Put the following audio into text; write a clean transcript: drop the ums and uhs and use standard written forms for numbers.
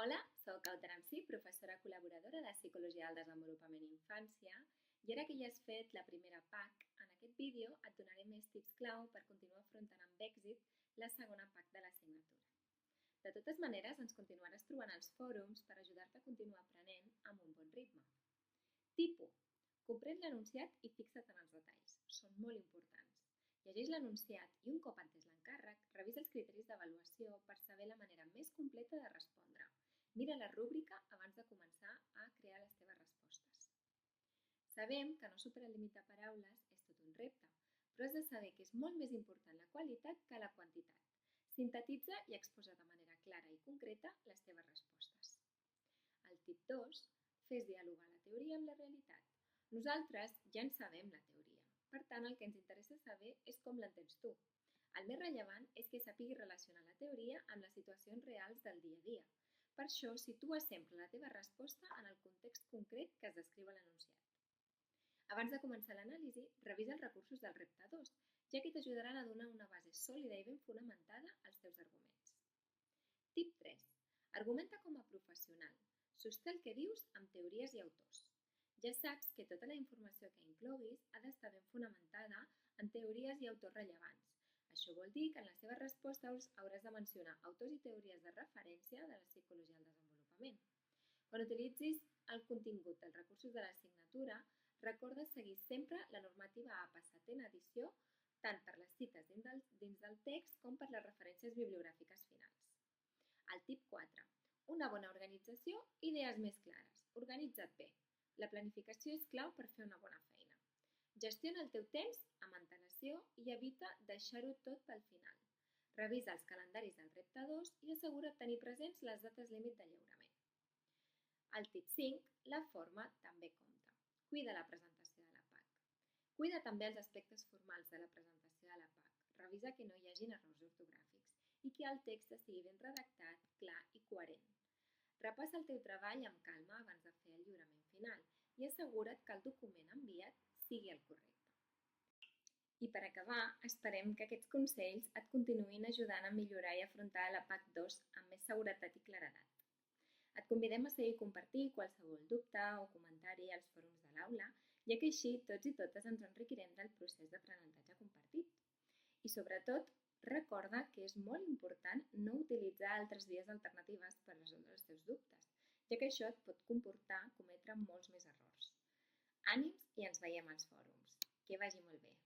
Hola, soc Autaramsi, professora col·laboradora de Psicologia del Desenvolupament i Infància, i ara que ja has fet la primera PAC, en aquest vídeo et donaré més tips clau per continuar afrontant amb èxit la segona PAC de l'assignatura. De totes maneres, ens continuaràs trobant als fòrums per ajudar-te a continuar aprenent amb un bon ritme. Tip 1. Comprèn l'enunciat i fixa't en els detalls. Són molt importants. Llegeix l'enunciat i un cop entès l'encàrrec, revisa els criteris d'avaluació per saber la manera més completa de respondre. Mira la rúbrica abans de començar a crear les teves respostes. Sabem que no superar el límit de paraules és tot un repte, però has de saber que és molt més important la qualitat que la quantitat. Sintetitza i exposa de manera clara i concreta les teves respostes. El tip 2. Fes dialogar la teoria amb la realitat. Nosaltres ja en sabem la teoria, per tant el que ens interessa saber és com l'entens tu. El més rellevant és que sàpiguis relacionar la teoria amb les situacions reals del dia a dia. Per això, situa sempre la teva resposta en el context concret que es descriu a l'enunciat. Abans de començar l'anàlisi, revisa els recursos del repte 2, ja que t'ajudaran a donar una base sòlida i ben fonamentada als teus arguments. Tip 3. Argumenta com a professional. Sosté el que dius amb teories i autors. Ja saps que tota la informació que incloguis ha d'estar ben fonamentada en teories i autors rellevants. Això vol dir que en les teves respostes hauràs de mencionar autors i teories de referència de la psicologia del desenvolupament. Quan utilitzis el contingut dels recursos de l'assignatura, recorda seguir sempre la normativa APA 7a edició, tant per les cites dins del text com per les referències bibliogràfiques finals. El tip 4. Una bona organització i idees més clares. Organitza't bé. La planificació és clau per fer una bona feina. Gestiona el teu temps amb antelació i evita deixar-ho tot pel final. Revisa els calendaris del repte 2 i assegura't tenir presents les dates límit de lliurament. El tip 5. La forma també compta. Cuida la presentació de la PAC. Cuida també els aspectes formals de la presentació de la PAC. Revisa que no hi hagin errors ortogràfics i que el text estigui ben redactat, clar i coherent. Repassa el teu treball amb calma abans de fer el lliurament final i assegura't que el document enviat sigui el correcte. I per acabar, esperem que aquests consells et continuïn ajudant a millorar i afrontar la PAC 2 amb més seguretat i claredat. Et convidem a seguir i compartir qualsevol dubte o comentari als fòrums de l'aula, ja que així tots i totes ens enriquirem del procés d'aprenentatge compartit. I sobretot, recorda que és molt important no utilitzar altres vies alternatives per resoldre els teus dubtes, ja que això et pot comportar cometre molts més errors. Ànims i ens veiem als fòrums. Que vagi molt bé!